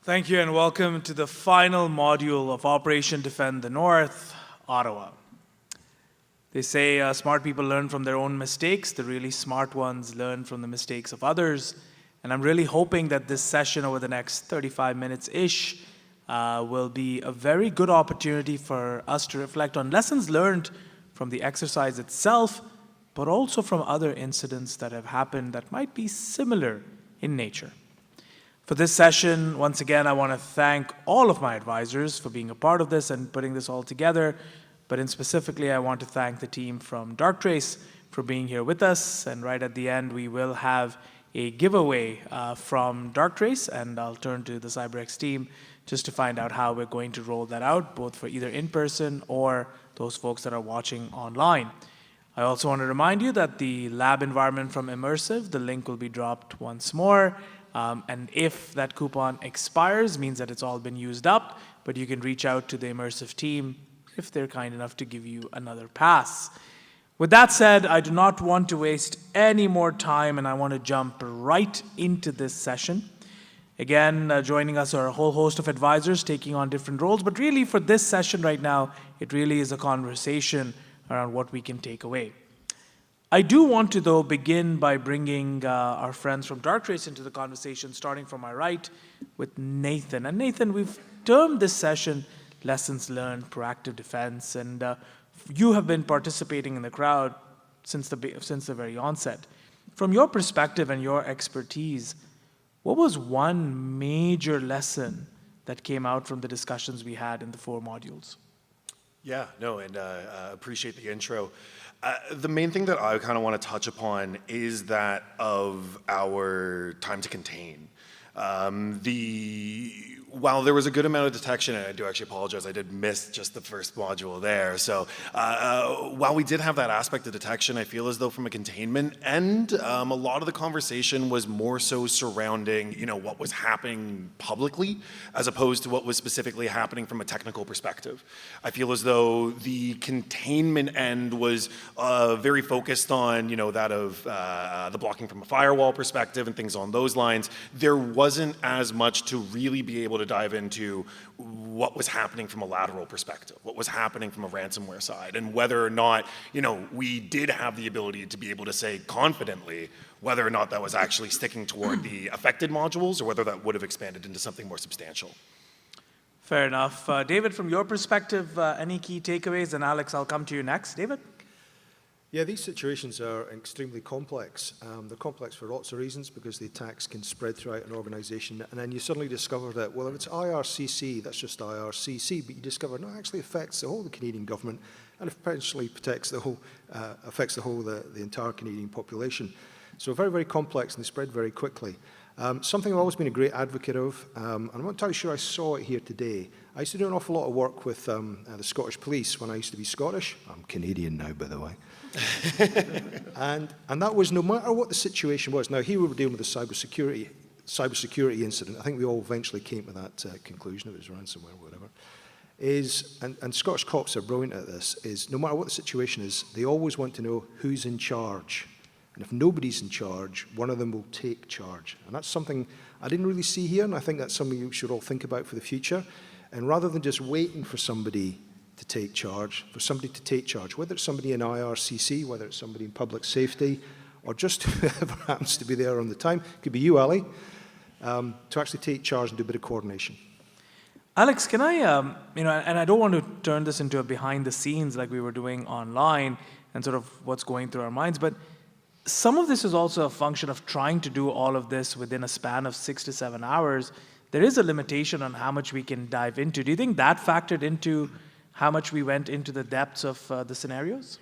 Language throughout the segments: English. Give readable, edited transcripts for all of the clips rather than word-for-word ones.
Thank you and welcome to the final module of Operation Defend the North, Ottawa. They say smart people learn from their own mistakes. The really smart ones learn from the mistakes of others. And I'm really hoping that this session over the next 35 minutes-ish will be a very good opportunity for us to reflect on lessons learned from the exercise itself, but also from other incidents that have happened that might be similar in nature. For this session, once again, I want to thank all of my advisors for being a part of this and putting this all together. But specifically, I want to thank the team from Darktrace for being here with us. And right at the end, we will have a giveaway from Darktrace, and I'll turn to the CyberX team just to find out how we're going to roll that out, both for either in-person or those folks that are watching online. I also want to remind you that the lab environment from Immersive, the link will be dropped once more. And if that coupon expires, means that it's all been used up, but you can reach out to the Immersive team if they're kind enough to give you another pass. With that said, I do not want to waste any more time, and I want to jump right into this session. Again, joining us are a whole host of advisors taking on different roles, but really for this session right now, it really is a conversation around what we can take away. I do want to, though, begin by bringing our friends from Darktrace into the conversation, starting from my right with Nathan. And Nathan, we've termed this session Lessons Learned, Proactive Defense, and you have been participating in the crowd since the very onset. From your perspective and your expertise, what was one major lesson that came out from the discussions we had in the 4 modules? Yeah, no, and appreciate the intro. The main thing that I kind of want to touch upon is that of our time to contain. While there was a good amount of detection, and I do actually apologize, I did miss just the first module there. So while we did have that aspect of detection, I feel as though from a containment end, a lot of the conversation was more so surrounding, what was happening publicly, as opposed to what was specifically happening from a technical perspective. I feel as though the containment end was very focused on, that of the blocking from a firewall perspective and things on those lines. There wasn't as much to really be able to dive into what was happening from a lateral perspective, what was happening from a ransomware side, and whether or not, we did have the ability to be able to say confidently whether or not that was actually sticking toward the affected modules or whether that would have expanded into something more substantial. Fair enough. David, from your perspective, any key takeaways? And Alex, I'll come to you next. David? Yeah, these situations are extremely complex. They're complex for lots of reasons because the attacks can spread throughout an organization, and then you suddenly discover that, well, if it's IRCC, that's just IRCC, but you discover, no, it actually affects the whole of the Canadian government and eventually affects the entire Canadian population. So very, very complex, and they spread very quickly. Something I've always been a great advocate of, and I'm not entirely sure I saw it here today. I used to do an awful lot of work with the Scottish Police when I used to be Scottish. I'm Canadian now, by the way. and that was no matter what the situation was. Now, here we were dealing with a cybersecurity incident. I think we all eventually came to that conclusion. It was ransomware or whatever. And Scottish cops are brilliant at this, is no matter what the situation is, they always want to know who's in charge. And if nobody's in charge, one of them will take charge. And that's something I didn't really see here, and I think that's something you should all think about for the future. And rather than just waiting for somebody to take charge, whether it's somebody in IRCC, whether it's somebody in public safety, or just whoever happens to be there on the time, it could be you, Ali, to actually take charge and do a bit of coordination. Alex, can I, and I don't want to turn this into a behind the scenes like we were doing online and sort of what's going through our minds, but some of this is also a function of trying to do all of this within a span of 6 to 7 hours. There is a limitation on how much we can dive into. Do you think that factored into how much we went into the depths of the scenarios?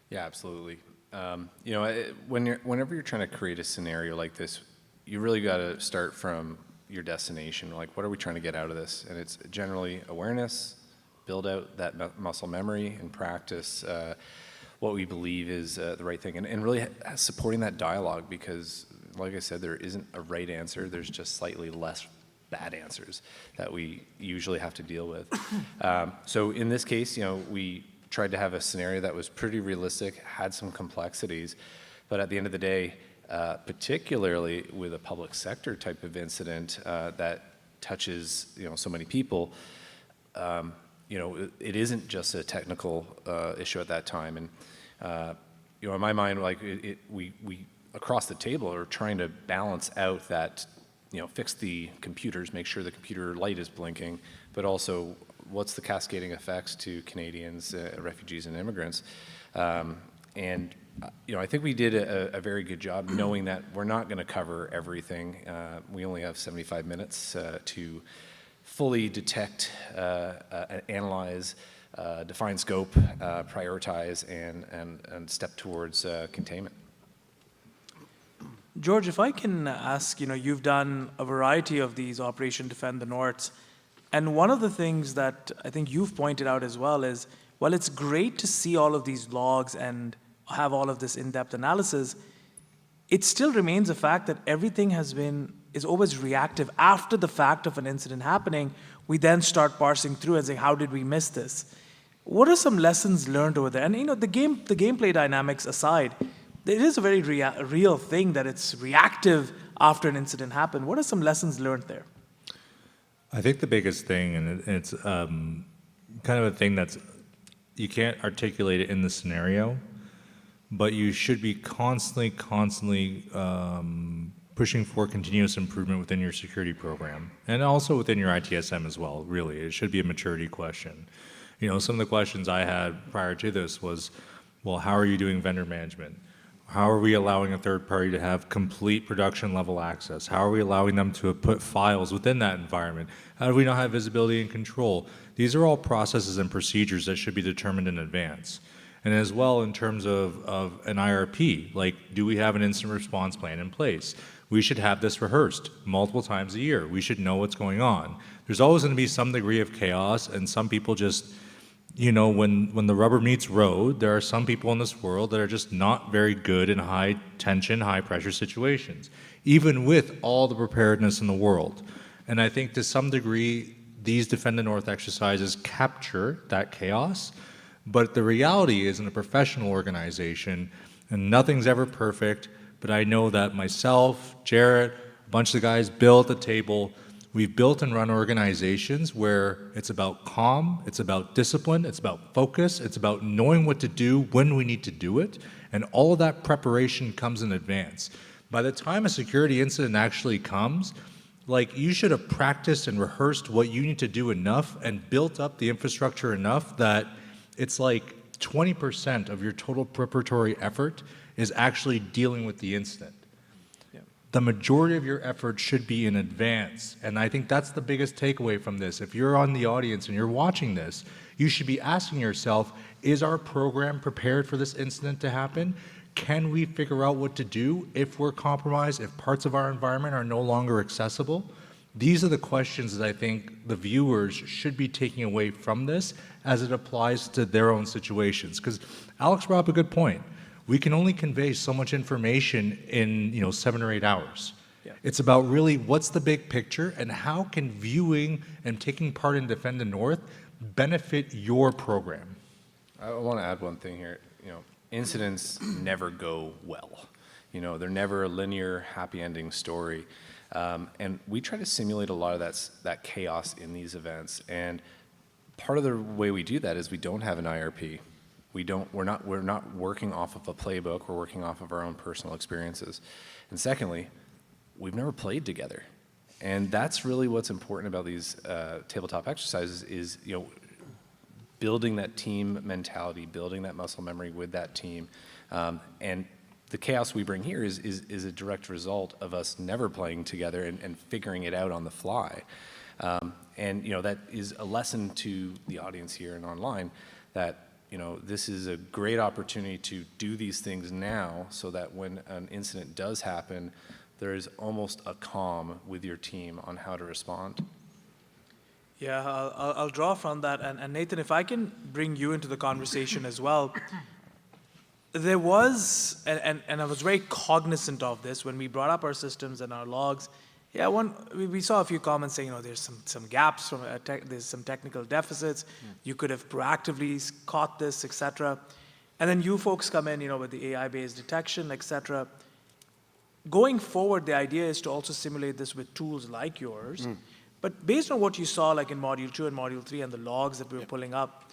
Yeah, absolutely. Whenever you're trying to create a scenario like this, you really got to start from your destination. Like, what are we trying to get out of this? And it's generally awareness, build out that muscle memory, and practice what we believe is the right thing. And really supporting that dialogue because, like I said, there isn't a right answer. There's just slightly less bad answers that we usually have to deal with. So in this case, we tried to have a scenario that was pretty realistic, had some complexities, but at the end of the day, particularly with a public sector type of incident that touches, so many people, it isn't just a technical issue at that time. And, in my mind, like we across the table are trying to balance out that, fix the computers, make sure the computer light is blinking, but also what's the cascading effects to Canadians, refugees and immigrants. And I think we did a very good job knowing that we're not going to cover everything. We only have 75 minutes to fully detect, analyze, define scope, prioritize, and step towards containment. George, if I can ask, you've done a variety of these Operation Defend the North, and one of the things that I think you've pointed out as well is, while it's great to see all of these logs and have all of this in-depth analysis, it still remains a fact that everything is always reactive. After the fact of an incident happening, we then start parsing through and saying, how did we miss this? What are some lessons learned over there? And the gameplay dynamics aside, it is a very real thing that it's reactive after an incident happened. What are some lessons learned there? I think the biggest thing, and it's kind of a thing that's, you can't articulate it in the scenario, but you should be constantly pushing for continuous improvement within your security program, and also within your ITSM as well, really. It should be a maturity question. Some of the questions I had prior to this was, well, how are you doing vendor management? How are we allowing a third party to have complete production level access? How are we allowing them to put files within that environment? How do we not have visibility and control? These are all processes and procedures that should be determined in advance. And as well, in terms of an IRP, like, do we have an incident response plan in place? We should have this rehearsed multiple times a year. We should know what's going on. There's always going to be some degree of chaos, and some people just, when the rubber meets road, there are some people in this world that are just not very good in high tension, high pressure situations, even with all the preparedness in the world. And I think to some degree, these Defend the North exercises capture that chaos. But the reality is, in a professional organization, and nothing's ever perfect, but I know that myself, Jarrett, a bunch of the guys built the table. We've built and run organizations where it's about calm, it's about discipline, it's about focus, it's about knowing what to do when we need to do it, and all of that preparation comes in advance. By the time a security incident actually comes, you should have practiced and rehearsed what you need to do enough and built up the infrastructure enough that it's like 20% of your total preparatory effort is actually dealing with the incident. Yeah. The majority of your effort should be in advance. And I think that's the biggest takeaway from this. If you're on the audience and you're watching this, you should be asking yourself, is our program prepared for this incident to happen? Can we figure out what to do if we're compromised, if parts of our environment are no longer accessible? These are the questions that I think the viewers should be taking away from this as it applies to their own situations. Because Alex brought up a good point. We can only convey so much information in 7 or 8 hours. Yeah. It's about really what's the big picture and how can viewing and taking part in Defend the North benefit your program. I want to add one thing here. Incidents never go well. They're never a linear, happy ending story. And we try to simulate a lot of that chaos in these events. And part of the way we do that is we don't have an IRP. We're not working off of a playbook. We're working off of our own personal experiences. And secondly, we've never played together. And that's really what's important about these tabletop exercises is, building that team mentality, building that muscle memory with that team. And the chaos we bring here is a direct result of us never playing together and figuring it out on the fly. And that is a lesson to the audience here and online that this is a great opportunity to do these things now so that when an incident does happen, there is almost a calm with your team on how to respond. Yeah, I'll draw from that. And Nathan, if I can bring you into the conversation as well. There was, and I was very cognizant of this when we brought up our systems and our logs. Yeah, we saw a few comments saying, there's some gaps, there's some technical deficits. You could have proactively caught this, et cetera. And then you folks come in, with the AI-based detection, et cetera. Going forward, the idea is to also simulate this with tools like yours. But based on what you saw, like in Module 2 and Module 3 and the logs that we were pulling up,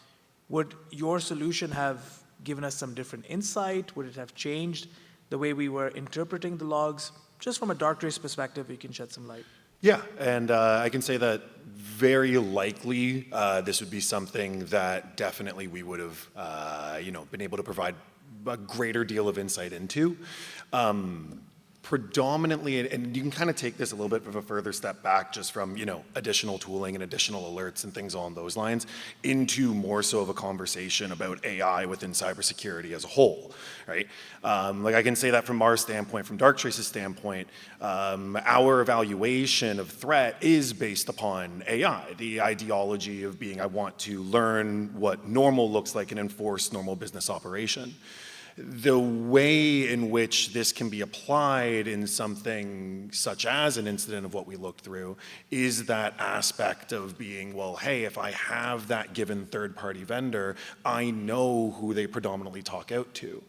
would your solution have given us some different insight? Would it have changed the way we were interpreting the logs? Just from a Darktrace perspective, you can shed some light. Yeah, and I can say that very likely this would be something that definitely we would have, been able to provide a greater deal of insight into. Predominantly, and you can kind of take this a little bit of a further step back just from, additional tooling and additional alerts and things along those lines into more so of a conversation about AI within cybersecurity as a whole, right? Like I can say that from our standpoint, from Darktrace's standpoint, our evaluation of threat is based upon AI, the ideology of being, I want to learn what normal looks like and enforce normal business operation. The way in which this can be applied in something such as an incident of what we looked through is that aspect of being, well, hey, if I have that given third-party vendor, I know who they predominantly talk out to.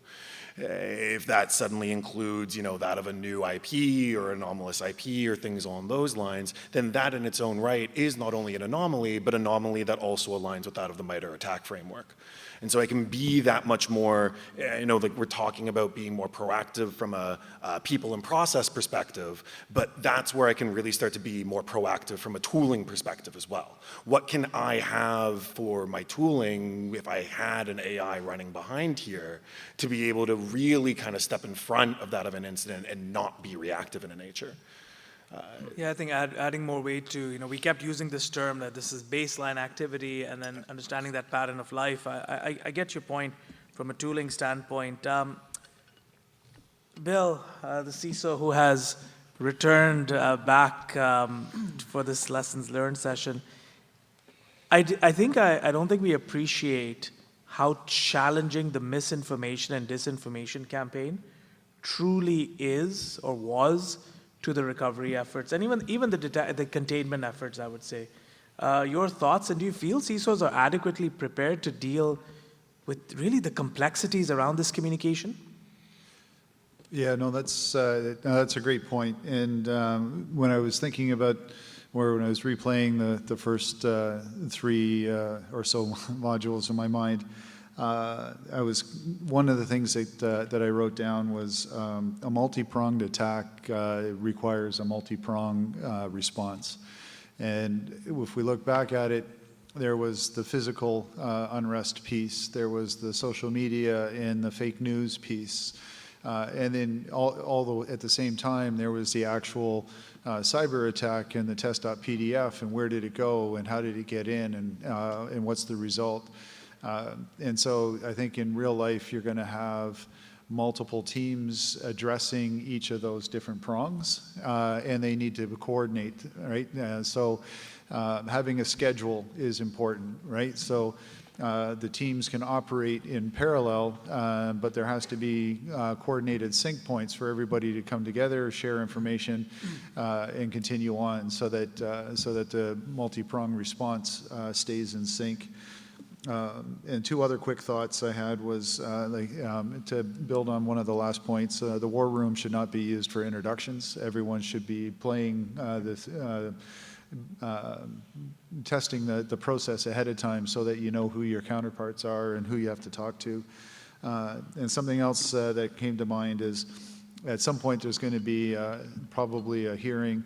If that suddenly includes, that of a new IP or anomalous IP or things along those lines, then that in its own right is not only an anomaly, but an anomaly that also aligns with that of the MITRE attack framework. And so I can be that much more, like we're talking about being more proactive from a people and process perspective, but that's where I can really start to be more proactive from a tooling perspective as well. What can I have for my tooling if I had an AI running behind here to be able to really kind of step in front of that of an incident and not be reactive in a nature? Yeah, I think adding more weight to, we kept using this term that this is baseline activity and then understanding that pattern of life. I get your point from a tooling standpoint. Bill, the CISO who has returned back for this lessons learned session, I don't think we appreciate how challenging the misinformation and disinformation campaign truly is or was to the recovery efforts, and even the containment efforts, I would say. Your thoughts, and do you feel CISOs are adequately prepared to deal with really the complexities around this communication? Yeah, no, that's a great point. And when I was thinking about, or when I was replaying the first 3 or so modules in my mind, one of the things that I wrote down was a multi-pronged attack requires a multi-pronged response. And if we look back at it, there was the physical unrest piece, there was the social media and the fake news piece, and then at the same time there was the actual cyber attack and the test.pdf and where did it go and how did it get in and what's the result. And so I think in real life, you're going to have multiple teams addressing each of those different prongs, and they need to coordinate, right? So having a schedule is important, right? So the teams can operate in parallel, but there has to be coordinated sync points for everybody to come together, share information, and continue on so that the multi-pronged response stays in sync. And 2 other quick thoughts I had was to build on one of the last points, the war room should not be used for introductions. Everyone should be playing testing the process ahead of time so that you know who your counterparts are and who you have to talk to. And something else that came to mind is at some point there's going to be probably a hearing.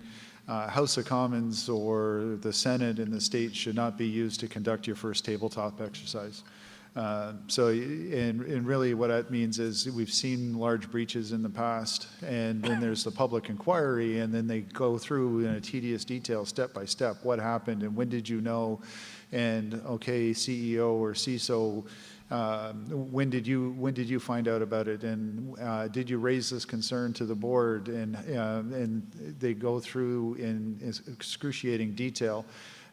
House of Commons or the Senate in the state should not be used to conduct your first tabletop exercise. And really what that means is we've seen large breaches in the past, and then there's the public inquiry, and then they go through in a tedious detail, step by step, what happened and when did you know, and okay, CEO or CISO, when did you find out about it, and did you raise this concern to the board, and they go through in excruciating detail.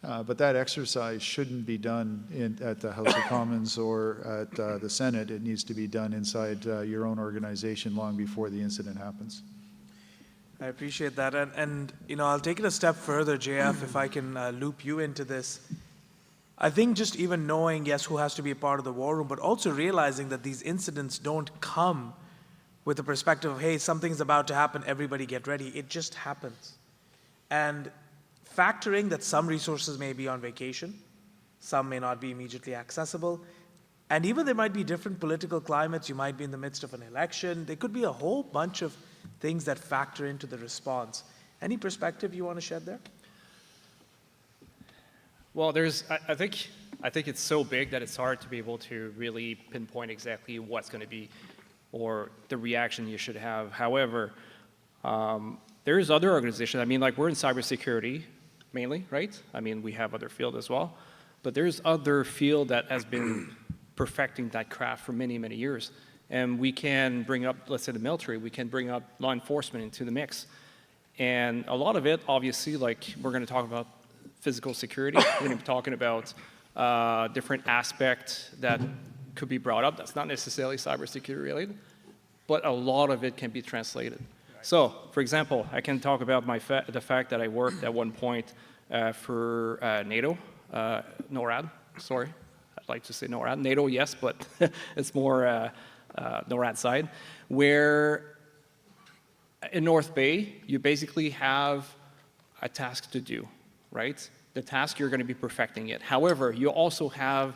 But that exercise shouldn't be done at the House of Commons or at the Senate. It needs to be done inside your own organization long before the incident happens. I appreciate that. And I'll take it a step further, JF, if I can loop you into this. I think just even knowing, yes, who has to be a part of the war room, but also realizing that these incidents don't come with the perspective of, hey, something's about to happen, everybody get ready. It just happens. And factoring that some resources may be on vacation, some may not be immediately accessible, and even there might be different political climates. You might be in the midst of an election. There could be a whole bunch of things that factor into the response. Any perspective you want to shed there? Well, I think it's so big that it's hard to be able to really pinpoint exactly what's going to be or the reaction you should have. However, there's other organizations. I mean, like we're in cybersecurity mainly, right? I mean, we have other field as well, but there's other field that has been perfecting that craft for many, many years. And we can bring up, let's say the military, we can bring up law enforcement into the mix. And a lot of it, obviously, like we're going to talk about physical security. We're going to be talking about different aspects that could be brought up. That's not necessarily cybersecurity related, but a lot of it can be translated. So, for example, I can talk about the fact that I worked at one point for NATO, NORAD, sorry. I'd like to say NORAD. NATO, yes, but it's more NORAD side, where in North Bay, you basically have a task to do, right? The task, you're going to be perfecting it. However, you also have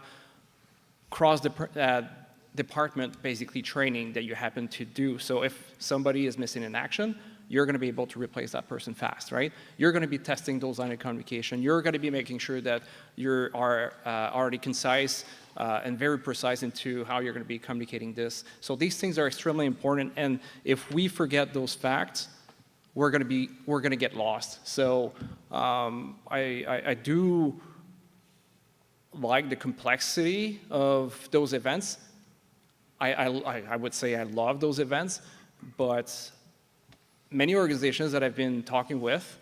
cross-department basically training that you happen to do. So if somebody is missing in action, you're going to be able to replace that person fast, right? You're going to be testing those lines of communication. You're going to be making sure that you are already concise and very precise into how you're going to be communicating this. So these things are extremely important, and if we forget those facts, we're going to get lost. So I do like the complexity of those events. I would say I love those events, but many organizations that I've been talking with,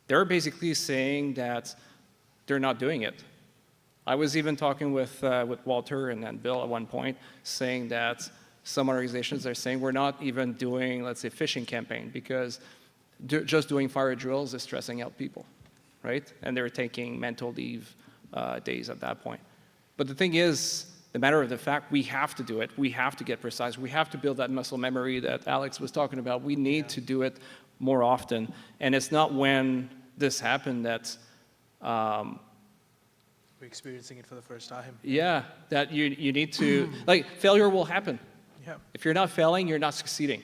they're basically saying that they're not doing it. I was even talking with Walter and then Bill at one point, saying that some organizations are saying we're not even doing, let's say, phishing campaign because just doing fire drills is stressing out people, right? And they're taking mental leave days at that point. But the thing is, the matter of the fact, we have to do it. We have to get precise. We have to build that muscle memory that Alex was talking about. We need to do it more often. And it's not when this happened that We're experiencing it for the first time. yeah, that you need to, like, failure will happen. Yeah. If you're not failing, you're not succeeding.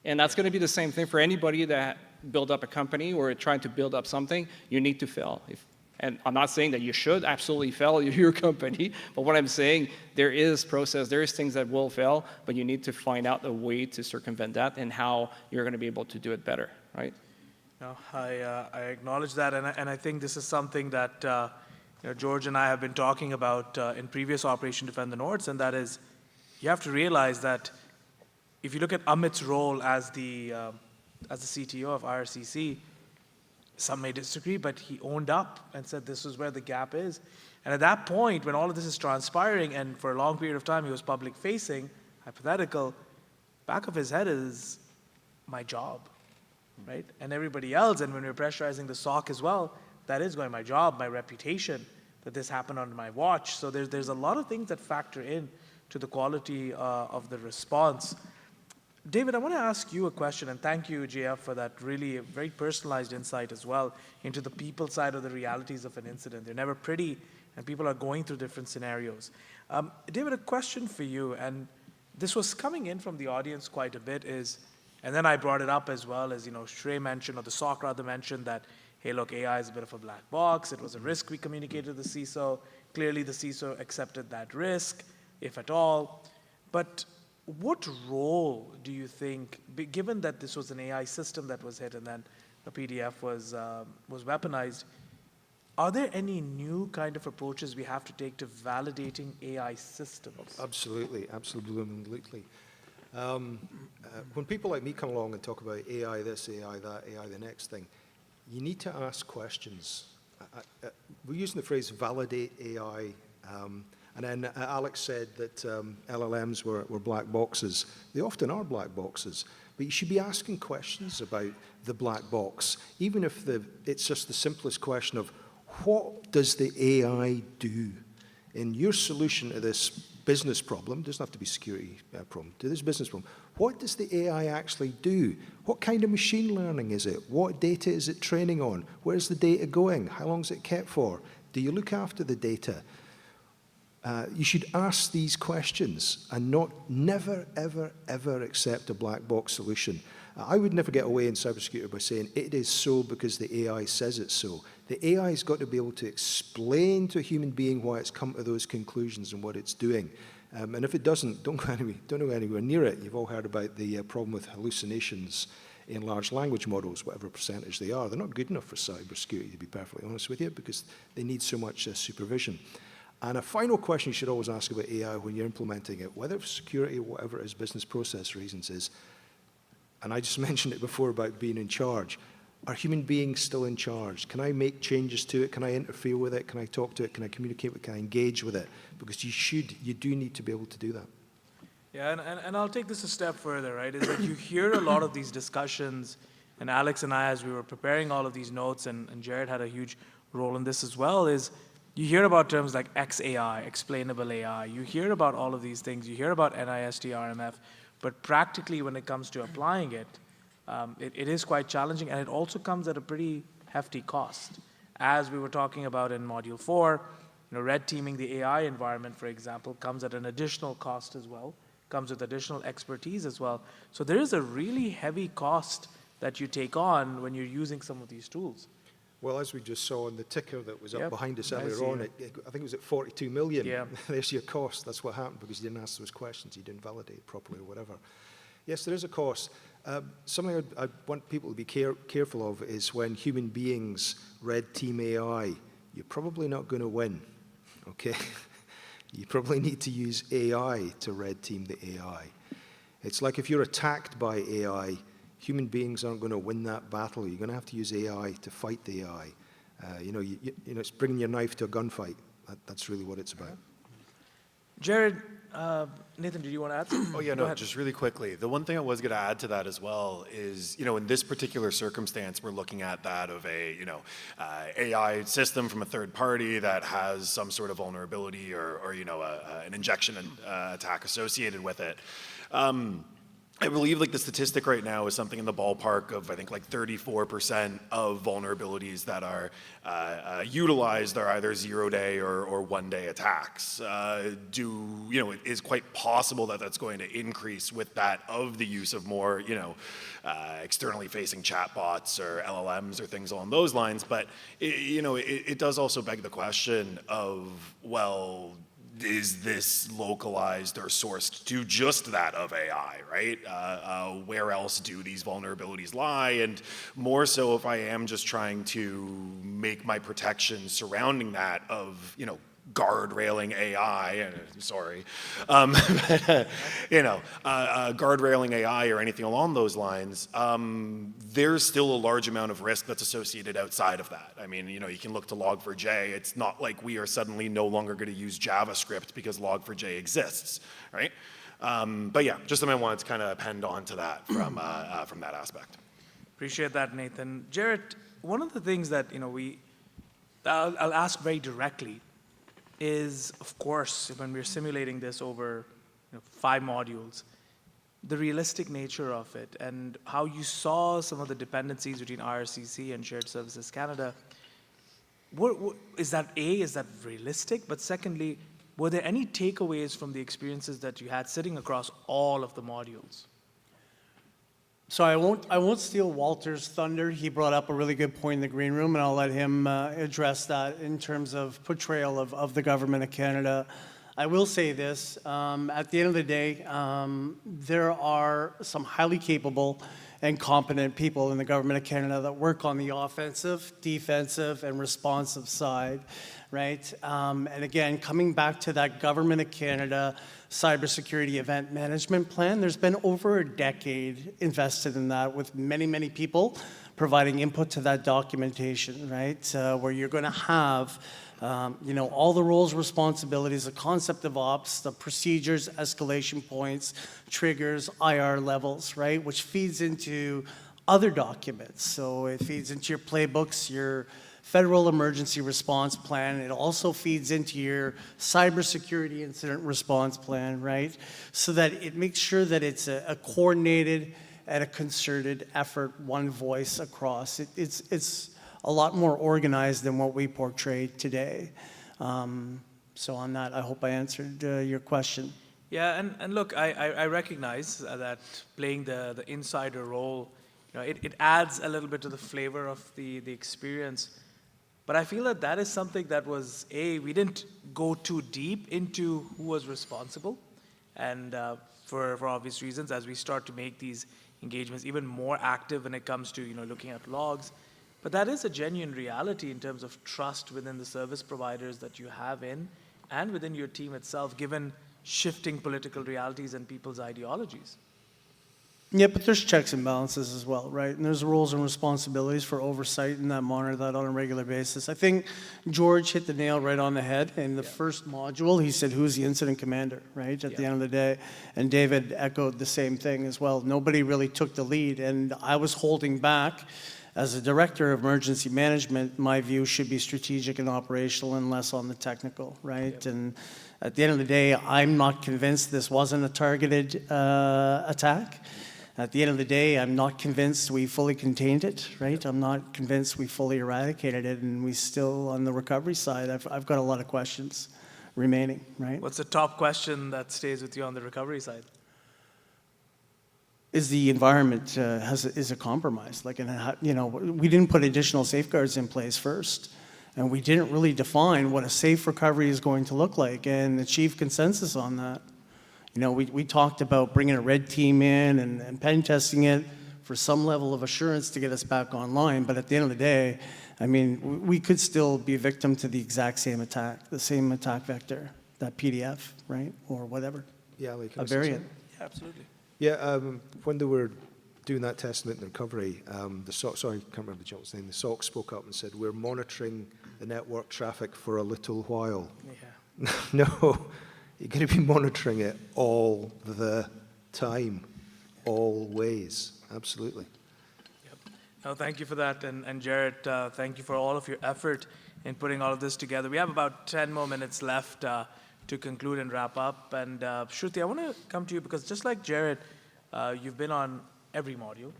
And that's going to be the same thing for anybody that build up a company or trying to build up something. You need to fail. And I'm not saying that you should absolutely fail your company, but what I'm saying, there is process, there is things that will fail, but you need to find out a way to circumvent that and how you're going to be able to do it better, right? No, I acknowledge that, and I think this is something that George and I have been talking about in previous Operation Defend the North, and that is, you have to realize that if you look at Amit's role as the CTO of IRCC, some may disagree, but he owned up and said this is where the gap is. And at that point, when all of this is transpiring, and for a long period of time he was public-facing, hypothetical, back of his head is my job, right? And everybody else, and when we're pressurizing the SOC as well, that is going, my job, my reputation, that this happened under my watch. So there's a lot of things that factor in to the quality of the response. David, I want to ask you a question, and thank you, JF, for that really very personalized insight as well into the people side of the realities of an incident. They're never pretty, and people are going through different scenarios. David, a question for you, and this was coming in from the audience quite a bit, and then I brought it up as well, as Shrey mentioned, or the SOC rather mentioned that, hey, look, AI is a bit of a black box. It was a risk we communicated to the CISO. Clearly, the CISO accepted that risk, if at all. But what role do you think, given that this was an AI system that was hit and then the PDF was weaponized, are there any new kind of approaches we have to take to validating AI systems? Absolutely, absolutely. When people like me come along and talk about AI this, AI that, AI the next thing, you need to ask questions. We're using the phrase validate AI. And then Alex said that LLMs were black boxes. They often are black boxes. But you should be asking questions about the black box, even if it's just the simplest question of what does the AI do? In your solution to this business problem, doesn't have to be security problem, to this business problem, What does the AI actually do? What kind of machine learning is it? What data is it training on? Where's the data going? How long is it kept for? Do you look after the data? You should ask these questions and never, ever, ever accept a black box solution. I would never get away in cybersecurity by saying it is so because the AI says it's so. The AI has got to be able to explain to a human being why it's come to those conclusions and what it's doing. And if it doesn't, don't go anywhere near it. You've all heard about the problem with hallucinations in large language models, whatever percentage they are. They're not good enough for cybersecurity, to be perfectly honest with you, because they need so much supervision. And a final question you should always ask about AI when you're implementing it, whether for security or whatever it is, business process reasons is, and I just mentioned it before about being in charge, are human beings still in charge? Can I make changes to it? Can I interfere with it? Can I talk to it? Can I communicate with it? Can I engage with it? Because you do need to be able to do that. Yeah, and I'll take this a step further, right, is that you hear a lot of these discussions, and Alex and I, as we were preparing all of these notes, and Jared had a huge role in this as well, is you hear about terms like XAI, explainable AI, you hear about all of these things, you hear about NIST RMF, but practically when it comes to applying it, it is quite challenging, and it also comes at a pretty hefty cost. As we were talking about in Module 4, red teaming the AI environment, for example, comes at an additional cost as well, comes with additional expertise as well. So there is a really heavy cost that you take on when you're using some of these tools. Well, as we just saw on the ticker that was up behind us I earlier see on, it. I think it was at 42 million. Yeah. There's your cost. That's what happened because you didn't ask those questions, you didn't validate it properly or whatever. Yes, there is a cost. Something I want people to be careful of is when human beings red team AI, you're probably not going to win, okay? You probably need to use AI to red team the AI. It's like if you're attacked by AI, human beings aren't going to win that battle. You're going to have to use AI to fight the AI. It's bringing your knife to a gunfight. That's really what it's about. Jared, Nathan, did you want to add something? Oh, yeah, Go no, ahead. just really quickly. The one thing I was going to add to that as well is, in this particular circumstance, we're looking at that of a, AI system from a third party that has some sort of vulnerability or an injection attack associated with it. I believe the statistic right now is something in the ballpark of, I think, 34% of vulnerabilities that are utilized are either 0-day or 1-day attacks. It is quite possible that that's going to increase with that of the use of more, externally facing chatbots or LLMs or things along those lines. But, it does also beg the question of, well, is this localized or sourced to just that of AI, right? Where else do these vulnerabilities lie? And more so if I am just trying to make my protection surrounding that of, guardrailing AI, guardrailing AI or anything along those lines, there's still a large amount of risk that's associated outside of that. I mean, you can look to Log4j. It's not like we are suddenly no longer going to use JavaScript because Log4j exists, right? But yeah, just something I wanted to kind of append on to that from that aspect. Appreciate that, Nathan. Jared, one of the things that, I'll ask very directly is, of course, when we're simulating this over 5 modules, the realistic nature of it and how you saw some of the dependencies between IRCC and Shared Services Canada. Is that realistic? But secondly, were there any takeaways from the experiences that you had sitting across all of the modules? So I won't steal Walter's thunder. He brought up a really good point in the green room, and I'll let him address that in terms of portrayal of the government of Canada. I will say this, at the end of the day, there are some highly capable and competent people in the government of Canada that work on the offensive, defensive, and responsive side, right? And again, coming back to that government of Canada cybersecurity event management plan, there's been over a decade invested in that with many, many people providing input to that documentation, right? Where you're going to have all the roles, responsibilities, the concept of ops, the procedures, escalation points, triggers, IR levels, right? Which feeds into other documents. So it feeds into your playbooks, your federal emergency response plan. It also feeds into your cybersecurity incident response plan, right? So that it makes sure that it's a coordinated and a concerted effort, one voice across. It's a lot more organized than what we portray today. So on that, I hope I answered your question. Yeah, and look, I recognize that playing the insider role, it adds a little bit to the flavor of the experience. But I feel that that is something that was, we didn't go too deep into who was responsible. And for obvious reasons, as we start to make these engagements even more active when it comes to, looking at logs. But that is a genuine reality in terms of trust within the service providers that you have in and within your team itself, given shifting political realities and people's ideologies. Yeah, but there's checks and balances as well, right? And there's roles and responsibilities for oversight and that monitor that on a regular basis. I think George hit the nail right on the head. In the first module, he said, who's the incident commander, right, at the end of the day? And David echoed the same thing as well. Nobody really took the lead, and I was holding back. As a director of emergency management, my view should be strategic and operational and less on the technical, right? And at the end of the day, I'm not convinced this wasn't a targeted attack. At the end of the day, I'm not convinced we fully contained it, right? I'm not convinced we fully eradicated it, and we still, on the recovery side, I've got a lot of questions remaining, right? What's the top question that stays with you on the recovery side? Is the environment, is it compromised? Like, we didn't put additional safeguards in place first, and we didn't really define what a safe recovery is going to look like and achieve consensus on that. We talked about bringing a red team in and pen testing it for some level of assurance to get us back online. But at the end of the day, we could still be a victim to the exact same attack, the same attack vector, that PDF, right? Or whatever. Yeah, like a variant. Yeah, absolutely. Yeah, when they were doing that testament and recovery, the SOC, sorry, I can't remember the gentleman's name, the SOC spoke up and said, we're monitoring the network traffic for a little while. Yeah. No. You're going to be monitoring it all the time, always, absolutely. Yep. No, thank you for that, and Jarrett, thank you for all of your effort in putting all of this together. We have about 10 more minutes left to conclude and wrap up, and Shruti, I want to come to you because just like Jarrett, you've been on every module,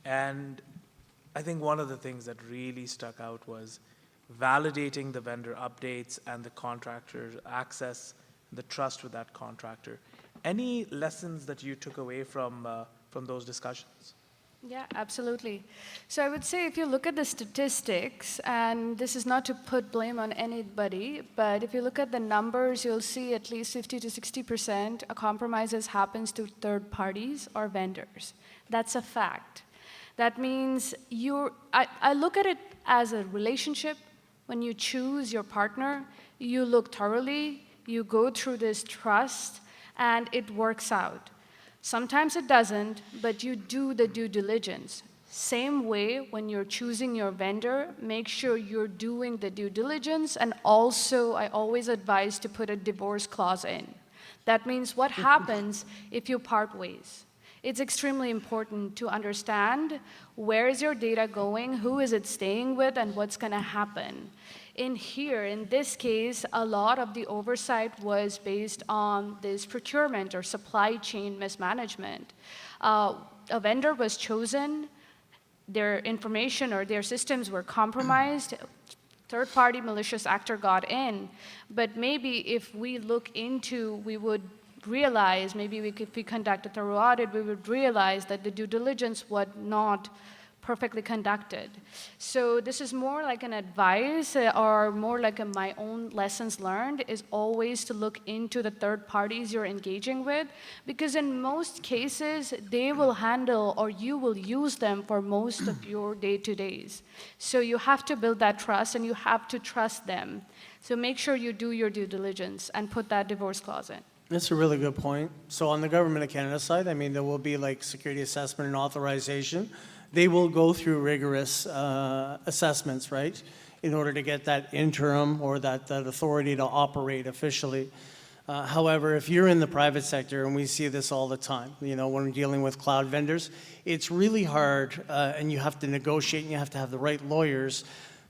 and I think one of the things that really stuck out was validating the vendor updates and the contractor's access, the trust with that contractor. Any lessons that you took away from those discussions? Yeah, absolutely. So I would say if you look at the statistics, and this is not to put blame on anybody, but if you look at the numbers, you'll see at least 50 to 60% of compromises happens to third parties or vendors. That's a fact. That means I look at it as a relationship. When you choose your partner, you look thoroughly, you go through this trust, and it works out. Sometimes it doesn't, but you do the due diligence. Same way, when you're choosing your vendor, make sure you're doing the due diligence, and also I always advise to put a divorce clause in. That means what happens if you part ways. It's extremely important to understand where is your data going, who is it staying with, and what's going to happen. In this case, a lot of the oversight was based on this procurement or supply chain mismanagement. A vendor was chosen, their information or their systems were compromised, third-party malicious actor got in, but maybe if we look into, we would realize, if we conduct a thorough audit, we would realize that the due diligence was not perfectly conducted. So this is more like an advice or more like my own lessons learned is always to look into the third parties you're engaging with, because in most cases, they will handle or you will use them for most of your day-to-days. So you have to build that trust and you have to trust them. So make sure you do your due diligence and put that divorce clause in. That's a really good point. So on the Government of Canada side, there will be like security assessment and authorization. They will go through rigorous assessments, right, in order to get that interim or that authority to operate officially. However, if you're in the private sector, and we see this all the time, when we're dealing with cloud vendors, it's really hard, and you have to negotiate, and you have to have the right lawyers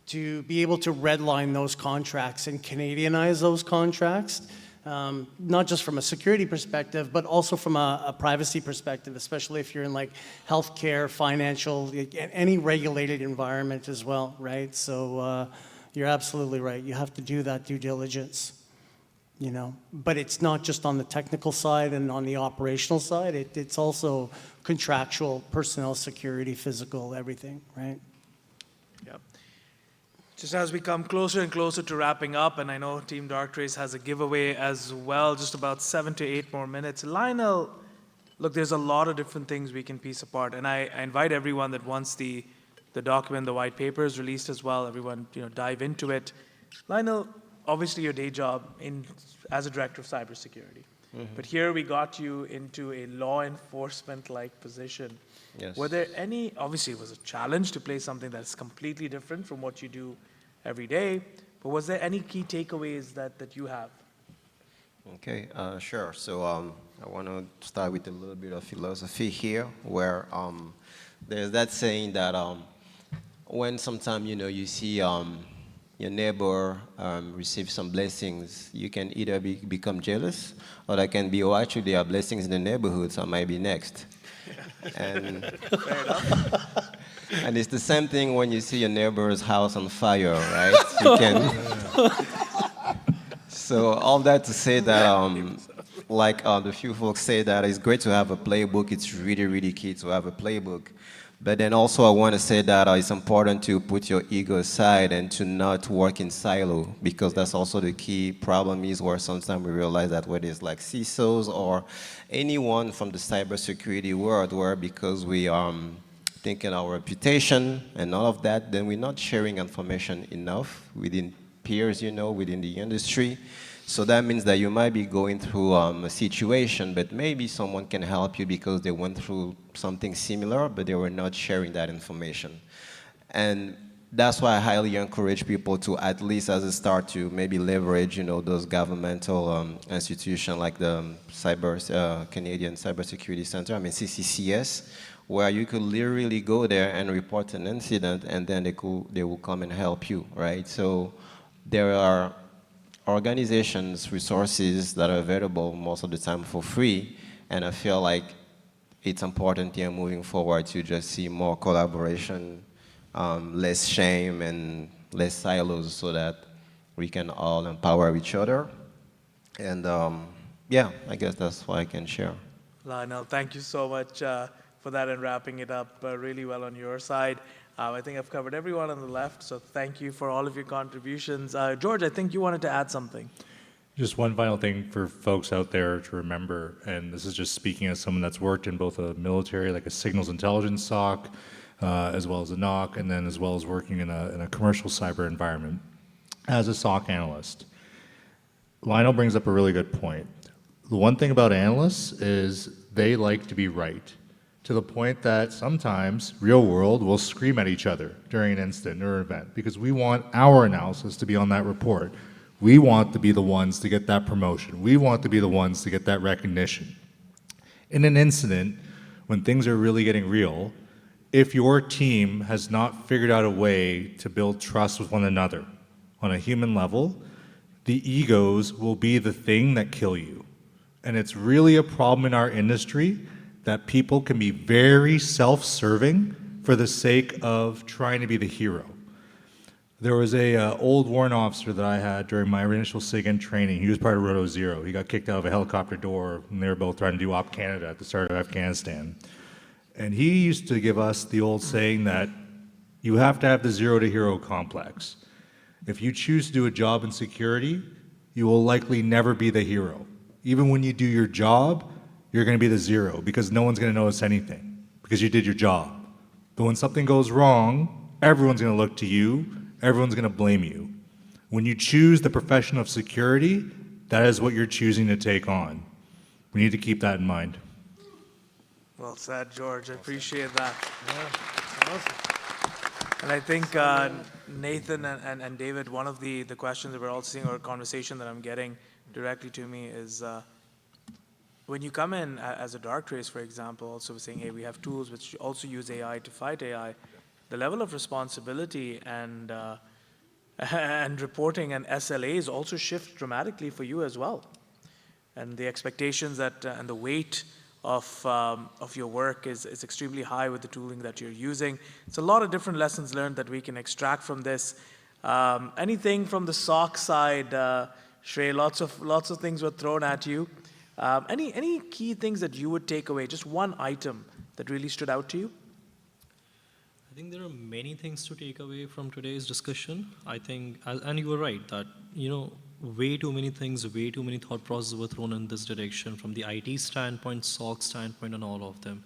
to be able to redline those contracts and Canadianize those contracts, not just from a security perspective, but also from a privacy perspective, especially if you're in like healthcare, financial, any regulated environment as well, right? So you're absolutely right. You have to do that due diligence, you know. But it's not just on the technical side and on the operational side. It's also contractual, personnel, security, physical, everything, right? Yep. Just as we come closer and closer to wrapping up, and I know Team Darktrace has a giveaway as well, just about 7 to 8 more minutes. Lionel, look, there's a lot of different things we can piece apart, and I invite everyone that once the document, the white paper is released as well, everyone, you know, dive into it. Lionel, obviously your day job as a director of cybersecurity, but here we got you into a law enforcement-like position. Yes. Were there any, obviously it was a challenge to play something that's completely different from what you do every day, but was there any key takeaways that you have? Okay, sure. So I want to start with a little bit of philosophy here, where there's that saying that when sometimes, you know, you see your neighbor receive some blessings, you can either become jealous, or that can be, oh, actually there are blessings in the neighborhood, so I might be next. And, and it's the same thing when you see your neighbor's house on fire, right? You can. So all that to say that, like the few folks say, that it's great to have a playbook. It's really, really key to have a playbook. But then also I want to say that it's important to put your ego aside and to not work in silo, because that's also the key problem is where sometimes we realize that whether it's like CISOs or anyone from the cybersecurity world, where because we thinking our reputation and all of that, then we're not sharing information enough within peers, you know, within the industry. So that means that you might be going through a situation, but maybe someone can help you because they went through something similar, but they were not sharing that information. And that's why I highly encourage people to, at least as a start, to maybe leverage, you know, those governmental institutions like the Canadian Cybersecurity Center, I mean CCCS, where you could literally go there and report an incident, and then they will come and help you, right? So there are organizations, resources that are available most of the time for free, and I feel like it's important here moving forward to just see more collaboration, less shame and less silos, so that we can all empower each other. And yeah, I guess that's what I can share. Lionel, thank you so much for that and wrapping it up really well on your side. I think I've covered everyone on the left, so thank you for all of your contributions. George, I think you wanted to add something. Just one final thing for folks out there to remember, and this is just speaking as someone that's worked in both a military, like a signals intelligence SOC, as well as a NOC, and then as well as working in a commercial cyber environment. As a SOC analyst, Lionel brings up a really good point. The one thing about analysts is they like to be right, to the point that sometimes real world will scream at each other during an incident or event, because we want our analysis to be on that report. We want to be the ones to get that promotion. We want to be the ones to get that recognition. In an incident, when things are really getting real, if your team has not figured out a way to build trust with one another on a human level, the egos will be the thing that kill you. And it's really a problem in our industry that people can be very self-serving for the sake of trying to be the hero. There was a old warrant officer that I had during my initial SIGINT training. He was part of Roto Zero. He got kicked out of a helicopter door when they were both trying to do Op Canada at the start of Afghanistan. And he used to give us the old saying that you have to have the zero to hero complex. If you choose to do a job in security, you will likely never be the hero. Even when you do your job, you're going to be the zero, because no one's going to notice anything, because you did your job. But when something goes wrong, everyone's going to look to you, everyone's going to blame you. When you choose the profession of security, that is what you're choosing to take on. We need to keep that in mind. Well said, George. I appreciate that. Yeah. Awesome. And I think Nathan and David, one of the questions that we're all seeing, or a conversation that I'm getting directly to me is, when you come in as a Darktrace, for example, also saying, hey, we have tools which also use AI to fight AI, the level of responsibility and And reporting and SLAs also shift dramatically for you as well. And the expectations that and the weight of your work is extremely high with the tooling that you're using. It's a lot of different lessons learned that we can extract from this. Anything from the SOC side, Shrey, lots of things were thrown at you. Any key things that you would take away, just one item that really stood out to you? I think there are many things to take away from today's discussion. I think, and you were right, that, way too many things, way too many thought processes were thrown in this direction from the IT standpoint, SOC standpoint, and all of them.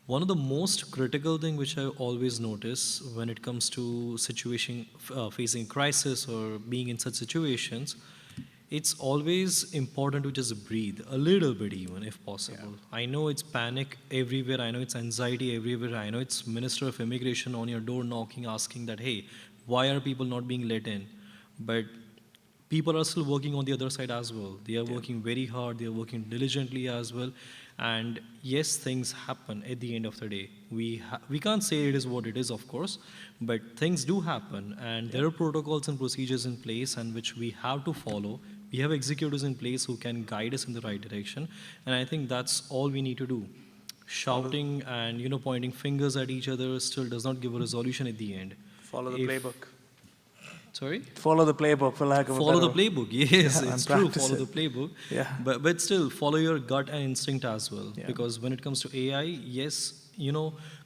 One of the most critical thing which I always notice when it comes to facing a crisis or being in such situations, it's always important to just breathe a little bit even, if possible. Yeah. I know it's panic everywhere. I know it's anxiety everywhere. I know it's Minister of Immigration on your door knocking, asking that, hey, why are people not being let in? But people are still working on the other side as well. They are working very hard. They are working diligently as well. And yes, things happen at the end of the day. We can't say it is what it is, of course, but things do happen. And there are protocols and procedures in place and which we have to follow. We have executives in place who can guide us in the right direction. And I think that's all we need to do. Shouting and pointing fingers at each other still does not give a resolution at the end. Follow the playbook. Sorry? Follow the playbook, for lack of a better Follow the playbook, yes, yeah, it's true, follow the playbook. Yeah. But still, follow your gut and instinct as well. Yeah. Because when it comes to AI, yes,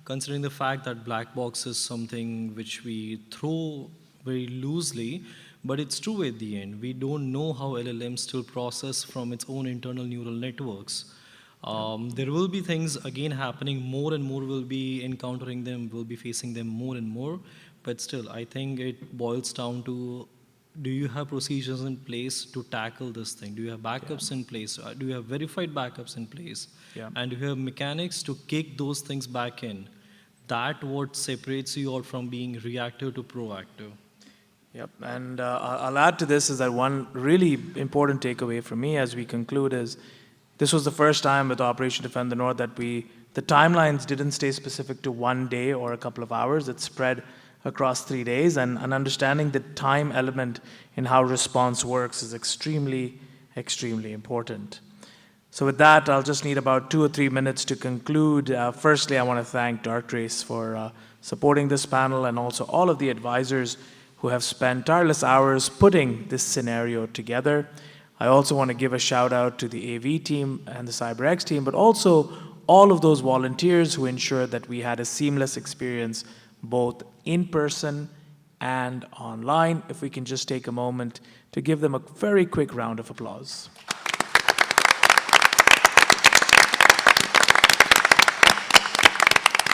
considering the fact that black box is something which we throw very loosely, but it's true at the end. We don't know how LLMs still process from its own internal neural networks. There will be things again happening, more and more will be encountering them, will be facing them more and more. But still, I think it boils down to, do you have procedures in place to tackle this thing? Do you have backups in place? Do you have verified backups in place? Yeah. And do you have mechanics to kick those things back in? That's what separates you out from being reactive to proactive. Yep, and I'll add to this is that one really important takeaway for me as we conclude is, this was the first time with Operation Defend the North that the timelines didn't stay specific to one day or a couple of hours. It spread across 3 days, and understanding the time element in how response works is extremely, extremely important. So with that, I'll just need about 2 or 3 minutes to conclude. Firstly, I want to thank Darktrace for supporting this panel and also all of the advisors who have spent tireless hours putting this scenario together. I also want to give a shout out to the AV team and the CyberX team, but also all of those volunteers who ensured that we had a seamless experience both in person and online. If we can just take a moment to give them a very quick round of applause.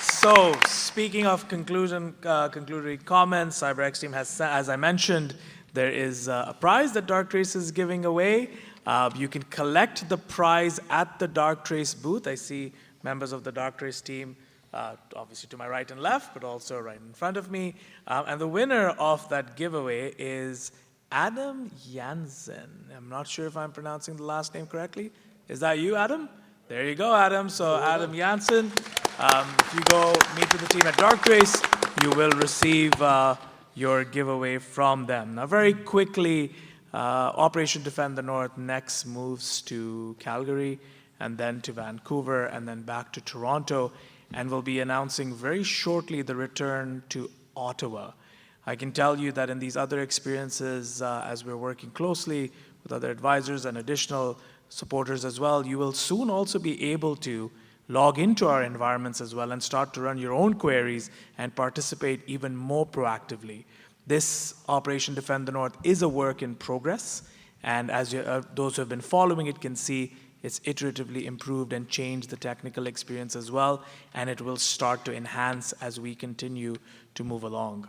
So, speaking of conclusory comments, CyberX team has, as I mentioned, there is a prize that Darktrace is giving away. You can collect the prize at the Darktrace booth. I see members of the Darktrace team, obviously to my right and left, but also right in front of me. And the winner of that giveaway is Adam Jansen. I'm not sure if I'm pronouncing the last name correctly. Is that you, Adam? There you go, Adam. So Adam Jansen, if you go meet with the team at Darktrace, you will receive your giveaway from them. Now, very quickly, Operation Defend the North next moves to Calgary, and then to Vancouver, and then back to Toronto, and we'll be announcing very shortly the return to Ottawa. I can tell you that in these other experiences, as we're working closely with other advisors and additional supporters as well, you will soon also be able to log into our environments as well and start to run your own queries and participate even more proactively. This Operation Defend the North is a work in progress, and as those who have been following it can see, it's iteratively improved and changed the technical experience as well, and it will start to enhance as we continue to move along.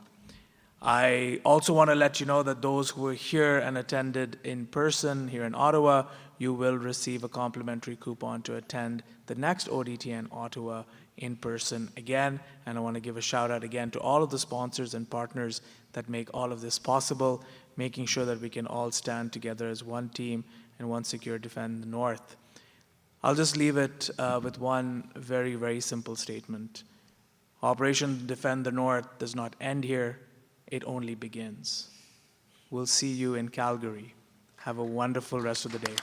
I also want to let you know that those who are here and attended in person here in Ottawa, you will receive a complimentary coupon to attend the next ODTN Ottawa in person again. And I want to give a shout out again to all of the sponsors and partners that make all of this possible, making sure that we can all stand together as one team and one secure Defend the North. I'll just leave it with one very, very simple statement. Operation Defend the North does not end here, it only begins. We'll see you in Calgary. Have a wonderful rest of the day.